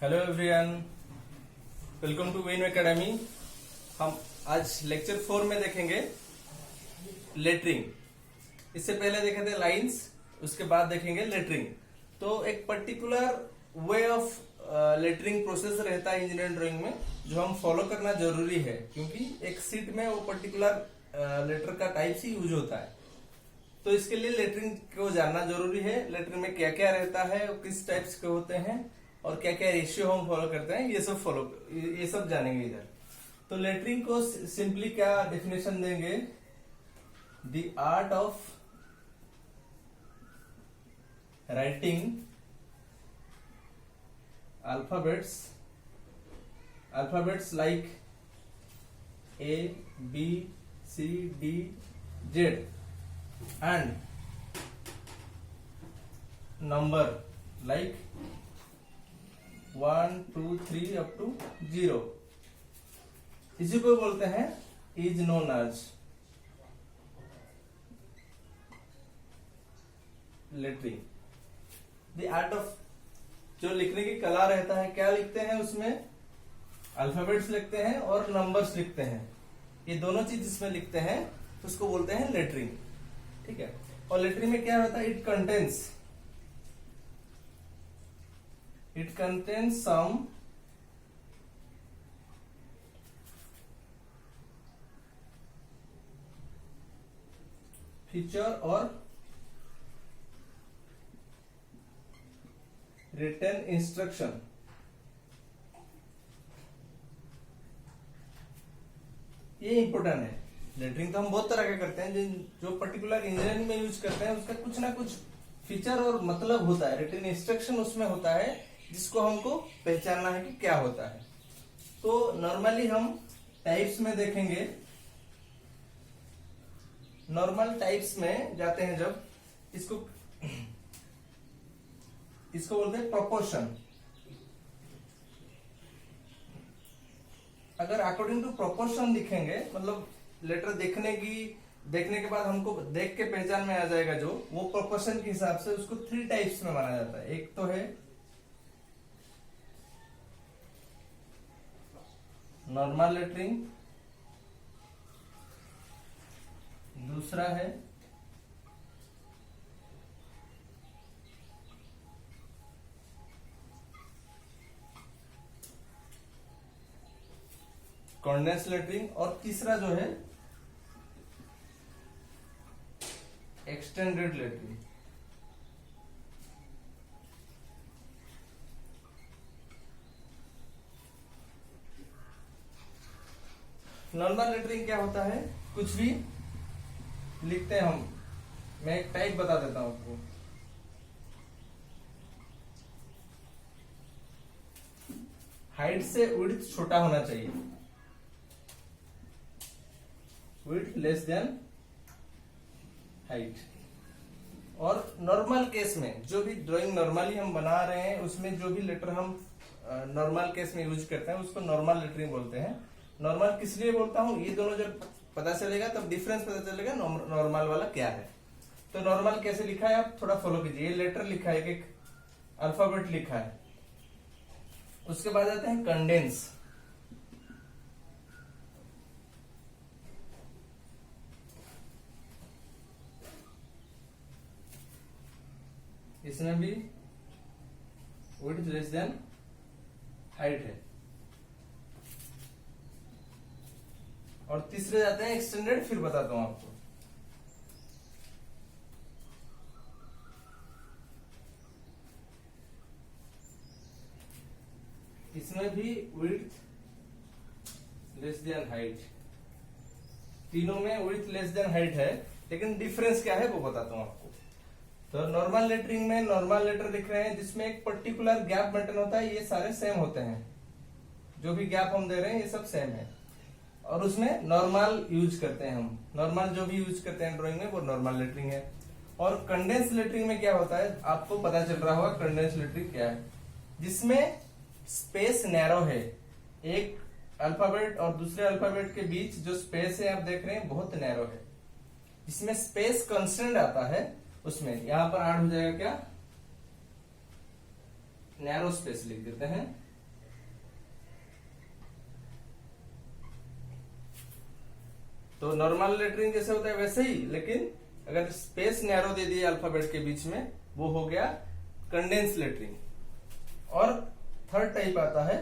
Hello everyone, welcome to Wayne academy. हम आज lecture 4 में देखेंगे लेटरिंग। इससे पहले देखे थे लाइंस, उसके बाद देखेंगे लेटरिंग। तो एक particular way of lettering process रहता है इंजीनियरिंग ड्राइंग में, जो हम फॉलो करना जरूरी है, क्योंकि एक सीट में वो पर्टिकुलर लेटर का टाइप ही यूज होता है। तो इसके लिए लेटरिंग को जानना जरूरी है। लेटरिंग में क्या क्या रहता है, किस टाइप्स के होते हैं और क्या क्या रेशियो हम फॉलो करते हैं, ये सब जानेंगे इधर। तो लेटरिंग को सिंपली क्या डेफिनेशन देंगे? The art of writing alphabets like A, B, C, D, Z and number like 1, 2, 3 up to 0। इसी को बोलते हैं is known as lettering. The art of, जो लिखने की कला रहता है, क्या लिखते हैं उसमें? अल्फाबेट्स लिखते हैं और नंबर्स लिखते हैं। ये दोनों चीज जिसमें लिखते हैं उसको बोलते हैं लेटरिंग। ठीक है। और लेटरिंग में क्या होता है? इट कंटेन्स सम फीचर और रिटन इंस्ट्रक्शन। ये इंपॉर्टेंट है। लेटरिंग तो हम बहुत तरह के करते हैं, जो पर्टिकुलर इंजीनियरिंग में यूज करते हैं उसका कुछ ना कुछ फीचर और मतलब होता है। रिटन इंस्ट्रक्शन उसमें होता है जिसको हमको पहचानना है कि क्या होता है। तो नॉर्मली हम टाइप्स में देखेंगे। नॉर्मल टाइप्स में जाते हैं जब, इसको बोलते हैं प्रोपोर्शन। अगर अकॉर्डिंग टू प्रोपोर्शन लिखेंगे, मतलब लेटर देखने के बाद हमको देख के पहचान में आ जाएगा, जो वो प्रोपोर्शन के हिसाब से उसको 3 टाइप्स में माना जाता है। एक तो है नॉर्मल लेटरिंग, दूसरा है कंडेंस लेटरिंग, और तीसरा जो है एक्सटेंडेड लेटरिंग। नॉर्मल लेटरिंग क्या होता है? कुछ भी लिखते हैं हम। मैं एक टाइप बता देता हूं आपको। हाइट से विड्थ छोटा होना चाहिए, विड्थ लेस देन हाइट। और नॉर्मल केस में जो भी ड्राइंग नॉर्मली हम बना रहे हैं, उसमें जो भी लेटर हम नॉर्मल केस में यूज करते हैं उसको नॉर्मल लेटरिंग बोलते हैं। नॉर्मल किस लिए बोलता हूं? ये दोनों जब पता चलेगा तब डिफरेंस पता चलेगा नॉर्मल वाला क्या है। तो नॉर्मल कैसे लिखा है आप थोड़ा फॉलो कीजिए। ये लेटर लिखा है, एक अल्फाबेट लिखा है। उसके बाद आते हैं कंडेंस। इसमें भी विड्थ लेस देन हाइट है। और तीसरे जाते हैं एक्सटेंडेड, फिर बताता हूं आपको। इसमें भी विड्थ लेस देन हाइट। तीनों में विड्थ लेस देन हाइट है, लेकिन डिफरेंस क्या है वो बताता हूं आपको। तो नॉर्मल लेटरिंग में नॉर्मल लेटर लिख रहे हैं जिसमें एक पर्टिकुलर गैप मेंटेन होता है। ये सारे सेम होते हैं, जो भी गैप हम दे रहे हैं ये सब सेम है। और उसमें नॉर्मल यूज करते हैं हम। नॉर्मल जो भी यूज करते हैं ड्राइंग में वो नॉर्मल लेटरिंग है। और कंडेंस लेटरिंग में क्या होता है, आपको पता चल रहा होगा कंडेंस लेटरिंग क्या है, जिसमें स्पेस नैरो है। एक अल्फाबेट और दूसरे अल्फाबेट के बीच जो स्पेस है आप देख रहे हैं बहुत नैरो है। इसमें स्पेस कंस्टेंट आता है, उसमें यहां पर ऐड हो जाएगा क्या? नैरो स्पेस लिख देते हैं। तो नॉर्मल लेटरिंग जैसे होता है वैसे ही, लेकिन अगर स्पेस नैरो दे दिए अल्फाबेट के बीच में, वो हो गया कंडेंस लेटरिंग। और थर्ड टाइप आता है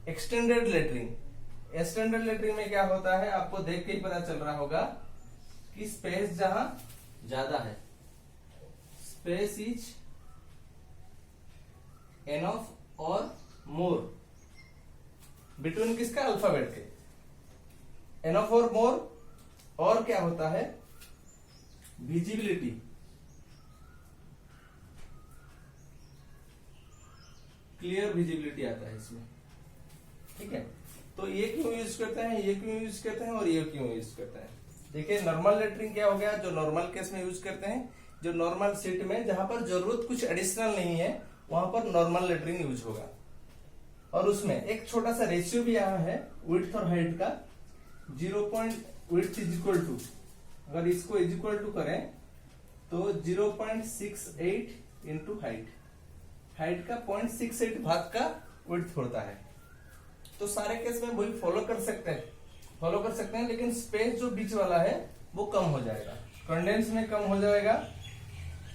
एक्सटेंडेड लेटरिंग। एक्सटेंडेड लेटरिंग में क्या होता है, आपको देख के ही पता चल रहा होगा कि स्पेस जहां ज्यादा है, स्पेस इज एनफ और मोर बिटवीन किसका, अल्फाबेट के, एनफ और मोर। और क्या होता है, विजिबिलिटी, क्लियर विजिबिलिटी आता है इसमें, ठीक है। तो ये क्यों यूज करते हैं, ये क्यों यूज करते हैं और ये क्यों यूज करते हैं। देखिए नॉर्मल लेटरिंग क्या हो गया, जो नॉर्मल केस में यूज करते हैं, जो नॉर्मल सीट में जहां पर जरूरत कुछ एडिशनल नहीं है वहां पर नॉर्मल लेटरिंग यूज होगा। और उसमें एक छोटा सा रेशियो भी यहाँ है विड्थ और हाइट का, 0. विड्थ इज इक्वल टू, अगर इसको इज इक्वल टू करें तो 0.68 इंटू हाइट, हाइट का 0.68 भाग का विड्थ होता है। तो सारे केस में वही फॉलो कर सकते हैं, लेकिन स्पेस जो बीच वाला है वो कम हो जाएगा, कंडेंस में कम हो जाएगा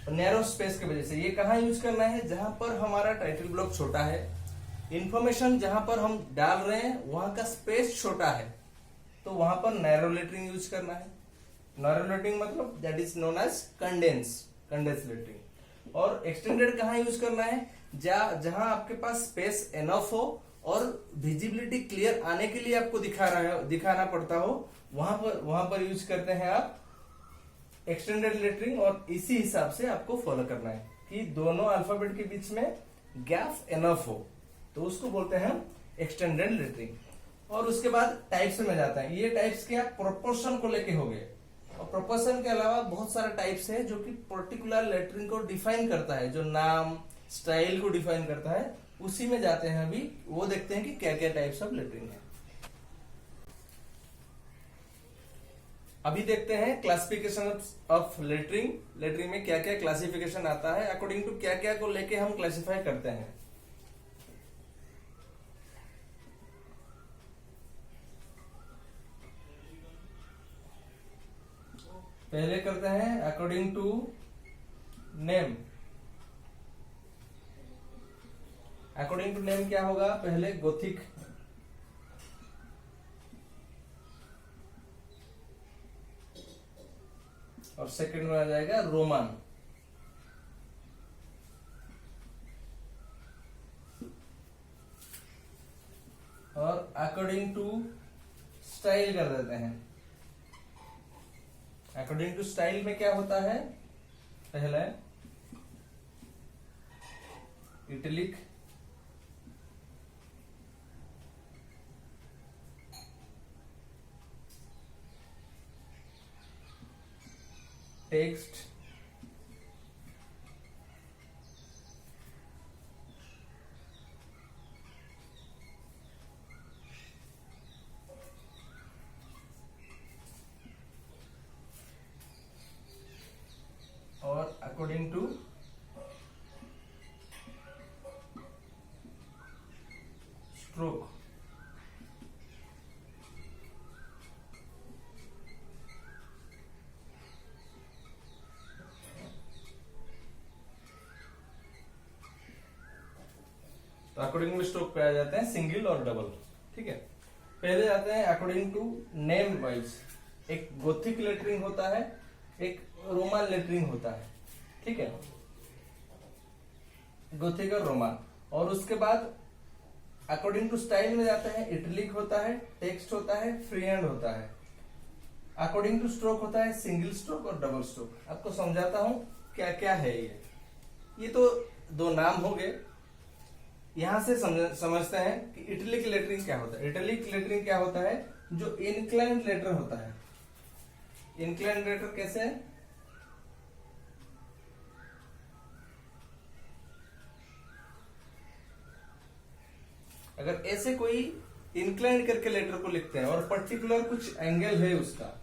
नैरो स्पेस की वजह से। ये कहाँ यूज करना है, जहां पर हमारा टाइटल ब्लॉक छोटा है, इंफॉर्मेशन जहां पर हम डाल रहे हैं वहां का स्पेस छोटा है, तो वहां पर नैरो लेटरिंग यूज करना है। नैरो लेटरिंग मतलब that is known as condense lettering. और एक्सटेंडेड कहाँ यूज करना है, जहां आपके पास स्पेस एनफ हो और विजिबिलिटी क्लियर आने के लिए आपको दिखाना पड़ता हो, वहां पर यूज करते हैं आप एक्सटेंडेड लेटरिंग। और इसी हिसाब से आपको फॉलो करना है कि दोनों अल्फाबेट के बीच में गैप एनफ हो, तो उसको बोलते हैं हम एक्सटेंडेड लेटरिंग। और उसके बाद टाइप्स में जाता है। ये टाइप्स क्या, प्रोपोर्शन को लेके हो गए। और प्रोपोर्शन के अलावा बहुत सारे टाइप्स है जो कि पर्टिकुलर लेटरिंग को डिफाइन करता है, जो नाम स्टाइल को डिफाइन करता है, उसी में जाते हैं अभी, वो देखते हैं कि क्या क्या टाइप्स ऑफ लेटरिंग है। अभी देखते हैं क्लासिफिकेशन ऑफ लेटरिंग। लेटरिंग में क्या क्या क्लासिफिकेशन आता है, अकॉर्डिंग टू क्या क्या को लेके हम क्लासिफाई करते हैं। पहले करते हैं according to name. According to name क्या होगा, पहले गोथिक, और सेकंड में आ जाएगा रोमन, और अकॉर्डिंग टू स्टाइल कर देते हैं। अकॉर्डिंग टू स्टाइल में क्या होता है, पहले इटलिक, टेक्स्ट, और अकॉर्डिंग टू स्ट्रोक। तो अकॉर्डिंग टू स्ट्रोक पे आ जाते हैं सिंगल और डबल, ठीक है। पहले जाते हैं अकॉर्डिंग टू नेम वाइज। एक गोथिक लेटरिंग होता है, एक रोमन लेटरिंग होता है, ठीक है, गोथिक और रोमन। और उसके बाद अकॉर्डिंग टू स्टाइल में जाते हैं, इटलिक होता है, टेक्स्ट होता है, फ्री हैंड होता है। अकॉर्डिंग टू स्ट्रोक होता है सिंगल स्ट्रोक और डबल स्ट्रोक। आपको समझाता हूं क्या क्या है ये तो दो नाम हो गए। यहां से समझते हैं कि इटलिक लेटरिंग क्या होता है। इटलिक लेटरिंग क्या होता है, जो इंक्लाइंड लेटर होता है। इंक्लाइंड लेटर कैसे है, अगर ऐसे कोई इंक्लाइंड करके लेटर को लिखते हैं और पर्टिकुलर कुछ एंगल है, उसका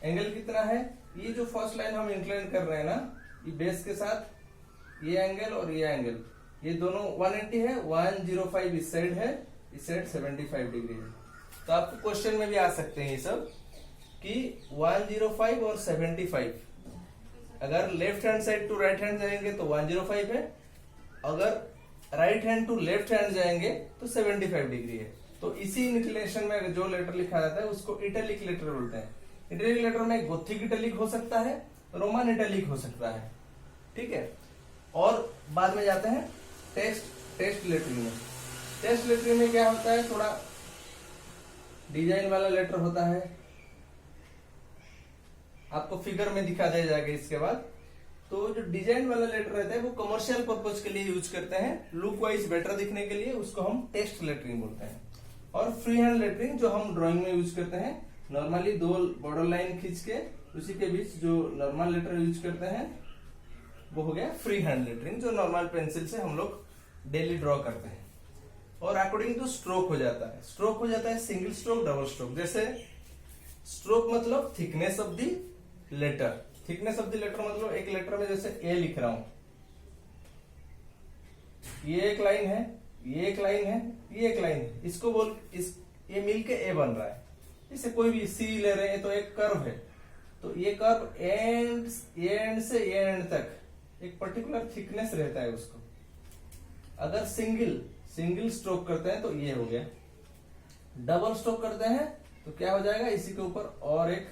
एंगल कितना है, ये जो फर्स्ट लाइन हम इंक्लाइंड कर रहे हैं ना, ये बेस के साथ ये एंगल और ये एंगल, ये दोनों 180 है, 105 इस साइड है, इस साइड 75 डिग्री है। तो आपको क्वेश्चन में भी आ सकते हैं ये सब कि 105 और 75, अगर left hand side to right hand जाएंगे तो 105 है, अगर right hand to left hand जाएंगे तो 75 डिग्री है। तो इसी इंक्लिनेशन में जो लेटर लिखा जाता है उसको इटैलिक लेटर बोलते हैं। इटैलिक लेटर में गोथिक इटैलिक हो सकता है, रोमन इटैलिक हो सकता है, ठीक है। और बाद में जाते हैं टेक्स्ट लेटरिंग में। टेक्स्ट लेटरिंग में क्या होता है, थोड़ा डिजाइन वाला लेटर होता है, आपको फिगर में दिखा दिया जाएगा इसके बाद। तो जो डिजाइन वाला लेटर रहता है वो कमर्शियल पर्पज के लिए यूज करते हैं, लुक वाइज बेटर दिखने के लिए, उसको हम टेक्स्ट लेटरिंग बोलते हैं। और फ्री हैंड लेटरिंग जो हम ड्राइंग में यूज करते हैं, नॉर्मली 2 बॉर्डर लाइन खींच के उसी के बीच जो नॉर्मल लेटर यूज करते हैं वो हो गया फ्री हैंड लेटरिंग, जो नॉर्मल पेंसिल से हम लोग डेली ड्रॉ करते हैं। और अकॉर्डिंग टू स्ट्रोक हो जाता है। स्ट्रोक हो जाता है सिंगल स्ट्रोक, डबल स्ट्रोक। जैसे स्ट्रोक मतलब thickness of the letter. Thickness of the letter मतलब एक लेटर में जैसे ए लिख रहा हूं, ये एक लाइन है, ये एक लाइन है, ये एक लाइन है, इसको ये मिलके ए बन रहा है। जैसे कोई भी सी ले रहे हैं तो एक कर्व है, तो ये कर्व एंड से एंड तक एक पर्टिकुलर थिकनेस रहता है उसको। अगर सिंगल स्ट्रोक करते हैं तो ये हो गया। डबल स्ट्रोक करते हैं तो क्या हो जाएगा, इसी के ऊपर और एक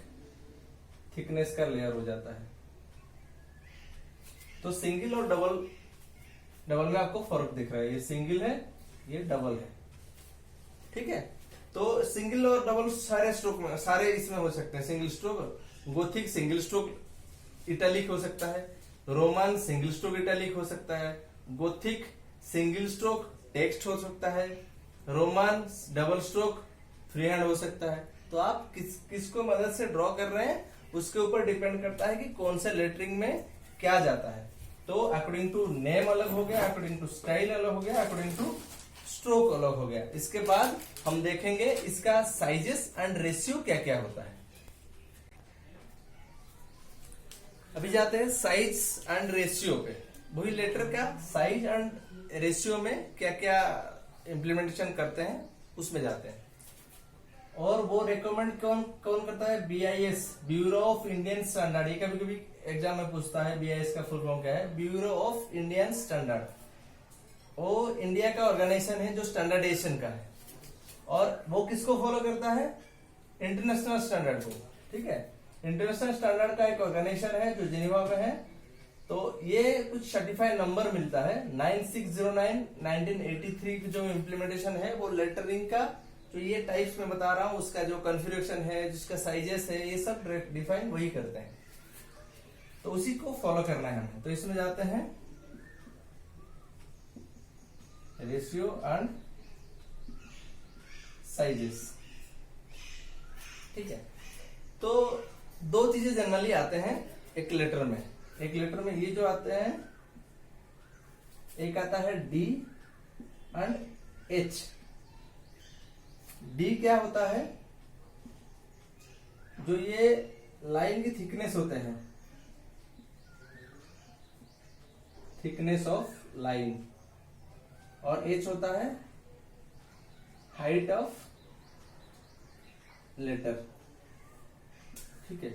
थिकनेस का लेयर हो जाता है। तो सिंगल और डबल में आपको फर्क दिख रहा है, ये सिंगल है, ये डबल है, ठीक है। तो सिंगल और डबल सारे स्ट्रोक में, सारे इसमें हो सकते हैं। Single stroke Gothic single stroke italic हो सकता है, रोमन सिंगल स्ट्रोक इटैलिक हो सकता है, गोथिक सिंगल स्ट्रोक टेक्स्ट हो सकता है, Roman double stroke free hand हो सकता है। तो आप किसको मदद से ड्रॉ कर रहे हैं उसके ऊपर डिपेंड करता है कि कौन से लेटरिंग में क्या जाता है। तो अकॉर्डिंग टू नेम अलग हो गया, अकॉर्डिंग टू स्टाइल अलग हो गया, अकॉर्डिंग टू स्ट्रोक अलग हो गया। इसके बाद हम देखेंगे इसका साइजेस एंड रेशियो क्या क्या होता है। अभी जाते हैं साइज एंड रेशियो पे। वही लेटर का साइज एंड रेशियो में क्या क्या इंप्लीमेंटेशन करते हैं उसमें जाते हैं। और वो रिकमेंड कौन करता है, BIS, bureau of Indian standard. ये कभी कभी एग्जाम में पूछता है BIS का फुल फॉर्म क्या है, ब्यूरो ऑफ इंडियन स्टैंडर्ड। वो इंडिया का ऑर्गेनाइजेशन है जो स्टैंडर्डाइजेशन का है, और वो किसको फॉलो करता है, इंटरनेशनल स्टैंडर्ड को, ठीक है। इंटरनेशनल स्टैंडर्ड का एक ऑर्गेनाइजेशन है जो जेनेवा में है। तो ये कुछ सर्टिफाइड नंबर मिलता है 9609 1983 की जो इम्प्लीमेंटेशन है वो लेटरिंग का, तो ये टाइप्स में बता रहा हूं, उसका जो कॉन्फ़िगरेशन है, जिसका साइजेस है, ये सब डिफाइन वही करते हैं। तो उसी को फॉलो करना है हमें। तो इसमें जाते हैं रेशियो एंड साइजेस, ठीक है। तो 2 चीजें जनरली आते हैं एक लेटर में। एक लेटर में ये जो आते हैं, एक आता है D एंड H। D क्या होता है, जो ये लाइन की थिकनेस होते हैं, थिकनेस ऑफ लाइन। और H होता है हाइट ऑफ लेटर, ठीक है।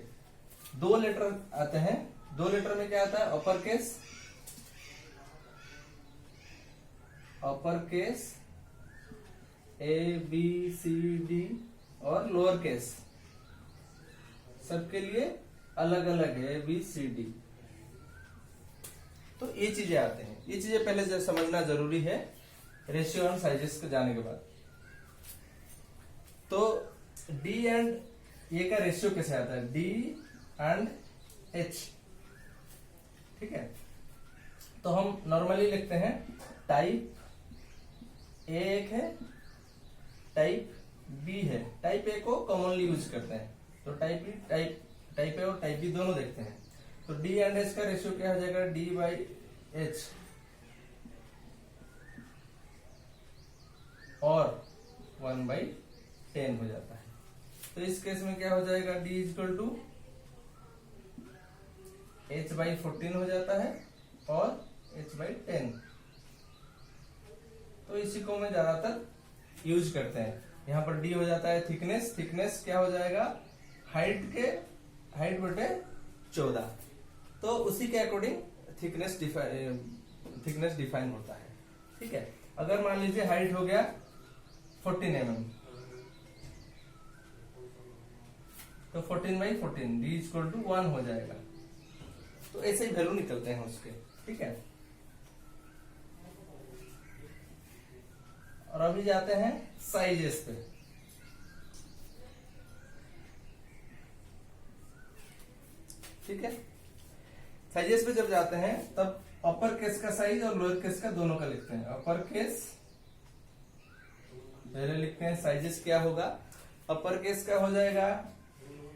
2 लेटर आते हैं। 2 लेटर में क्या आता है, अपर केस ABCD और लोअर केस, सबके लिए अलग अलग है ABCD। तो ये चीजें आते हैं, ये चीजें पहले से समझना जरूरी है रेशियो एंड साइजेस को जाने के बाद। तो D एंड ये का रेशियो कैसे आता है, D एंड H, ठीक है। तो हम नॉर्मली लिखते हैं टाइप A एक है, टाइप B है। टाइप A को कॉमनली यूज करते हैं, तो टाइप A और टाइप B दोनों देखते हैं। तो D एंड H का रेशियो क्या हो जाएगा, D/H, और 1/10 हो जाता है। तो इस केस में क्या हो जाएगा, D = H/14 हो जाता है और H/10। तो इसी को मैं ज्यादातर यूज करते हैं। यहाँ पर D हो जाता है थिकनेस, थिकनेस क्या हो जाएगा, हाइट बटे 14, तो उसी के अकॉर्डिंग थिकनेस डिफाइन होता है। ठीक है, अगर मान लीजिए हाइट हो गया 14 mm, तो 14/14 d = 1 हो जाएगा। तो ऐसे ही वैल्यू निकलते हैं उसके। ठीक है, और अभी जाते हैं साइजेस पे। ठीक है, साइजेस पे जब जाते हैं तब अपर केस का साइज और लोअर केस का दोनों का लिखते हैं। अपर केस पहले लिखते हैं, साइजेस क्या होगा। अपर केस का हो जाएगा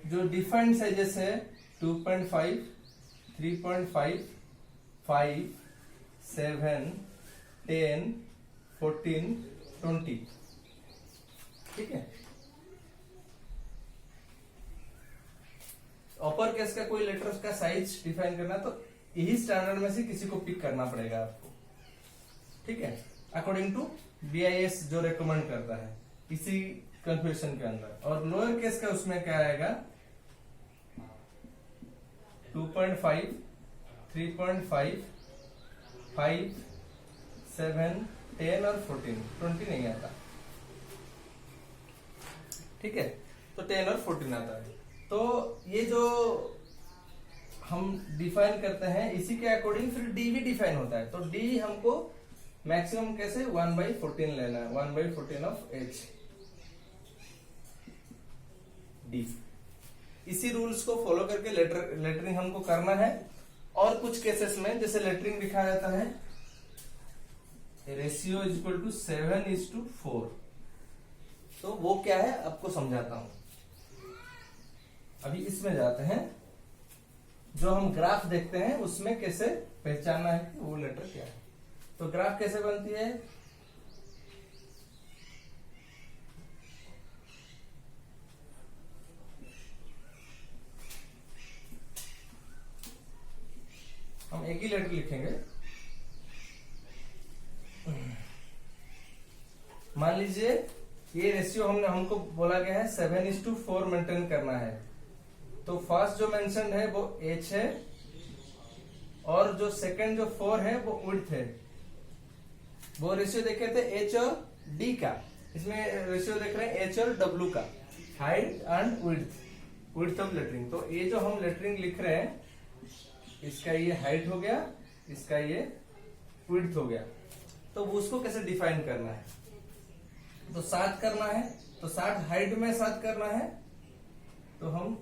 जो डिफाइंड साइजेस है 2.5, 3.5, 5, 7, 10, 14, 20। ठीक है, अपर केस का कोई लेटर का साइज डिफाइन करना तो यही स्टैंडर्ड में से किसी को पिक करना पड़ेगा आपको। ठीक है, अकॉर्डिंग टू BIS जो रेकमेंड करता है इसी कंफ्यूजन के अंदर। और लोअर केस का उसमें क्या आएगा 2.5, 3.5, 5, 7, 10 और 14, 20 नहीं आता। ठीक है, तो 10 और 14 आता है। तो ये जो हम डिफाइन करते हैं इसी के अकॉर्डिंग फिर डी भी डिफाइन होता है। तो डी हमको मैक्सिमम कैसे 1/14 लेना है, 1/14 ऑफ h डी। इसी रूल्स को फॉलो करके लेटरिंग हमको करना है। और कुछ केसेस में जैसे लेटरिंग लिखा जाता है रेशियो = 7:4, तो वो क्या है आपको समझाता हूं। अभी इसमें जाते हैं, जो हम ग्राफ देखते हैं उसमें कैसे पहचानना है कि वो लेटर क्या है। तो ग्राफ कैसे बनती है, हम एक ही लेटर लिखेंगे। मान लीजिए ये रेशियो हमको बोला गया है 7:4 मेंटेन करना है। तो फर्स्ट जो मेंशन है वो h है, और जो सेकंड जो 4 है वो विड्थ है। वो रेशियो देखे थे h और d का, इसमें रेशियो देख रहे हैं h और w का, height and width of lettering. तो ये जो हम लेटरिंग लिख रहे हैं इसका ये हाइट हो गया, इसका ये विड्थ हो गया। तो उसको कैसे डिफाइन करना है, तो 7 करना है, तो 7 हाइट में 7 करना है। तो हम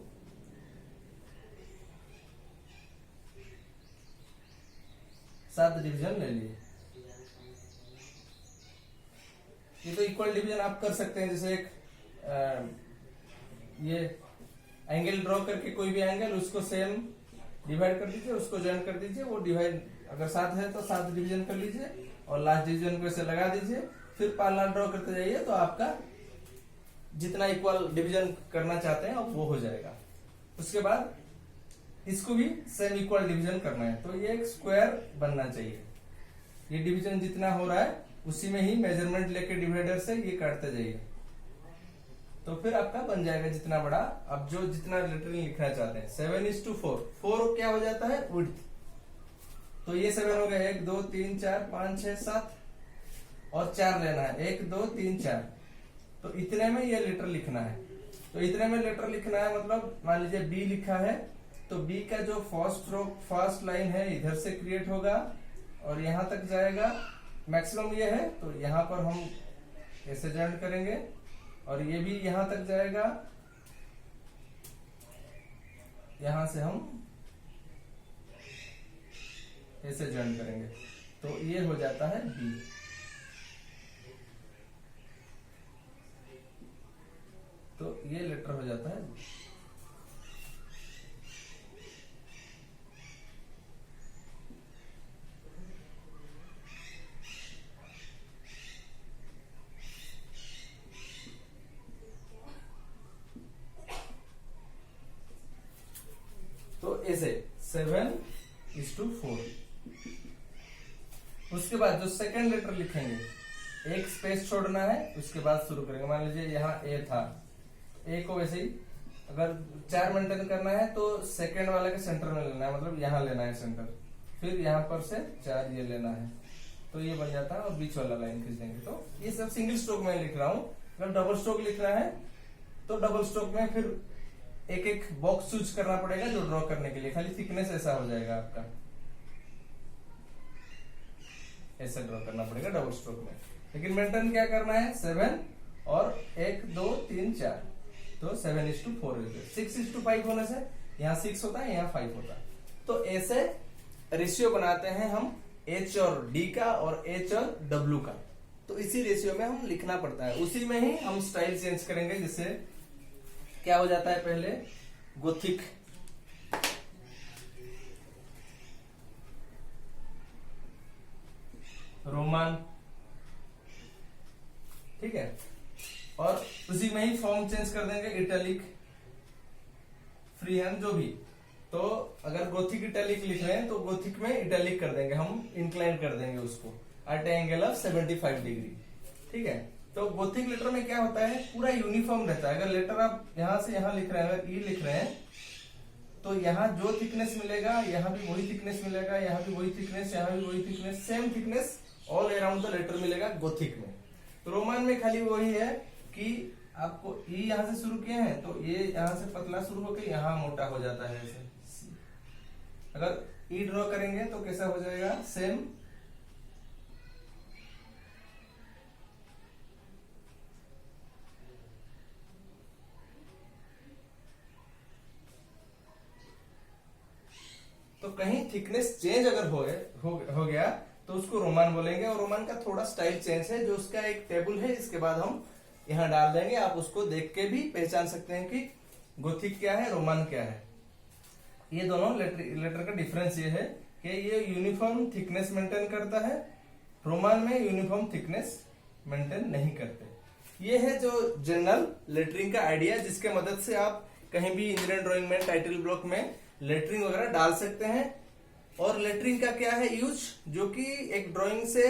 7 डिवीजन ले लिए। ये तो इक्वल डिवीजन आप कर सकते हैं, जैसे एक ये एंगल ड्रॉ करके कोई भी एंगल उसको सेम डिवाइड कर दीजिए, उसको ज्वाइन कर दीजिए। वो डिवाइड अगर 7 है तो 7 डिवीजन कर लीजिए और लास्ट डिवीजन को ऐसे लगा दीजिए। फिर पार्लर ड्रॉ करते जाइए, तो आपका जितना इक्वल डिवीजन करना चाहते हैं वो हो जाएगा। उसके बाद इसको भी सेम इक्वल डिवीजन करना है, तो ये एक स्क्वायर बनना चाहिए। ये डिवीजन जितना हो रहा है उसी में ही मेजरमेंट लेके डिवाइडर से ये काटते जाइए, तो फिर आपका बन जाएगा जितना बड़ा अब जो जितना लेटरिंग लिखना चाहते हैं। 7:4, 4 क्या हो जाता है विड्थ। तो ये 7 हो गया, 1 2 3 4 5 6 7 और 4 लेना है, 1 2 3 4। तो इतने में ये लेटर लिखना है। तो इतने में लेटर लिखना है मतलब मान लीजिए बी लिखा है, तो बी का जो फर्स्ट लाइन है इधर से क्रिएट होगा और यहां तक जाएगा। मैक्सिमम ये है, तो यहां पर हम ऐसे जॉइन करेंगे और ये भी यहां तक जाएगा, यहां से हम ऐसे जॉइन करेंगे, तो ये हो जाता है बी। तो ये लेटर हो जाता है बी। तो ऐसे 7:4। उसके बाद जो सेकंड लेटर लिखेंगे, एक स्पेस छोड़ना है, उसके बाद शुरू करेंगे। मान लीजिए यहाँ ए था, ए को वैसे ही अगर 4 मेंटेन करना है तो सेकंड वाले के सेंटर में लेना है, मतलब यहाँ लेना है सेंटर, फिर यहाँ पर से 4 ये लेना है, तो ये बन जाता है और बीच वाला लाइन खींच देंगे। तो ये सब सिंगल स्ट्रोक में लिख रहा हूँ। अगर डबल स्ट्रोक लिखना है तो डबल स्ट्रोक में फिर एक एक बॉक्स चूज करना पड़ेगा जो ड्रॉ करने के लिए, खाली थिकनेस ऐसा हो जाएगा आपका, ऐसा ड्रॉ करना पड़ेगा डबल स्ट्रोक में। लेकिन मेंटेन क्या करना है, 7 और 1 2 3 4, तो 7:4 6:5 होने से यहाँ 6 होता है, यहाँ 5 होता है। तो ऐसे रेशियो बनाते हैं हम H और D का और H और W का। तो इसी रेशियो में हम लिखना पड़ता है, उसी में ही हम स्टाइल चेंज करेंगे। जिससे क्या हो जाता है, पहले गोथिक, रोमान, ठीक है, और उसी में ही फॉर्म चेंज कर देंगे, इटैलिक, फ्री हैंड, जो भी। तो अगर गोथिक इटैलिक लिख रहे हैं तो गोथिक में इटैलिक कर देंगे हम, इंक्लाइन कर देंगे उसको एट एंगल ऑफ 75 डिग्री, ठीक है। तो गोथिक लेटर में क्या होता है, पूरा यूनिफॉर्म रहता है। अगर लेटर आप यहां से यहां लिख रहे हैं, अगर ई लिख रहे हैं तो यहाँ जो थिकनेस मिलेगा यहाँ भी वही थिकनेस मिलेगा, यहाँ भी वही थिकनेस, यहाँ भी वही thickness, same thickness all around the letter मिलेगा गोथिक में। तो रोमान में खाली वही है कि आपको ई यहाँ से शुरू किए हैं तो ये यहाँ से पतला शुरू होकर यहाँ मोटा हो जाता है ऐसे। अगर ई ड्रॉ करेंगे तो कैसा हो जाएगा, सेम तो कहीं थिकनेस चेंज अगर हो गया तो उसको रोमान बोलेंगे। और रोमान का थोड़ा स्टाइल चेंज है, जो उसका एक टेबल है, इसके बाद हम यहाँ डाल देंगे। आप उसको देख के भी पहचान सकते हैं कि गोथिक क्या है, रोमान क्या है। ये दोनों लेटर का डिफरेंस ये है कि ये यूनिफॉर्म थिकनेस मेंटेन करता है, रोमान में यूनिफॉर्म थिकनेस मेंटेन नहीं करते। ये है जो जनरल लेटरिंग का आइडिया, जिसके मदद से आप कहीं भी इंजीनियरिंग ड्राइंग में टाइटल ब्लॉक में लेटरिंग वगैरह डाल सकते हैं। और लेटरिंग का क्या है यूज, जो कि एक ड्राइंग से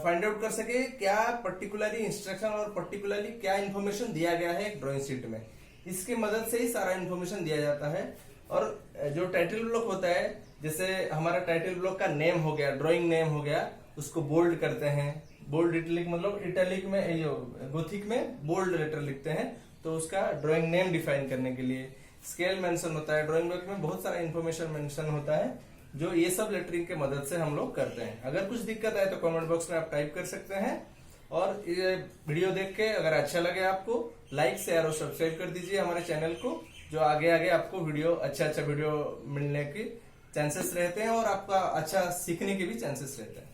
फाइंड आउट कर सके क्या पर्टिकुलरली इंस्ट्रक्शन और पर्टिकुलरली क्या इन्फॉर्मेशन दिया गया है एक ड्राइंग शीट में। इसकी मदद से ही सारा इन्फॉर्मेशन दिया जाता है। और जो टाइटल ब्लॉक होता है, जैसे हमारा टाइटल ब्लॉक का नेम हो गया, ड्राइंग नेम हो गया, उसको बोल्ड करते हैं। बोल्ड इटैलिक मतलब इटैलिक में, गोथिक में बोल्ड लेटर लिखते हैं, तो उसका ड्राइंग नेम डिफाइन करने के लिए। स्केल मेंशन होता है, ड्राइंग बुक में बहुत सारा इन्फॉर्मेशन मेंशन होता है, जो ये सब लेटरिंग के मदद से हम लोग करते हैं। अगर कुछ दिक्कत आए तो कमेंट बॉक्स में आप टाइप कर सकते हैं। और ये वीडियो देख के अगर अच्छा लगे आपको, लाइक शेयर और सब्सक्राइब कर दीजिए हमारे चैनल को, जो आगे आगे आपको अच्छा वीडियो मिलने के चांसेस रहते हैं और आपका अच्छा सीखने के भी चांसेस रहते हैं।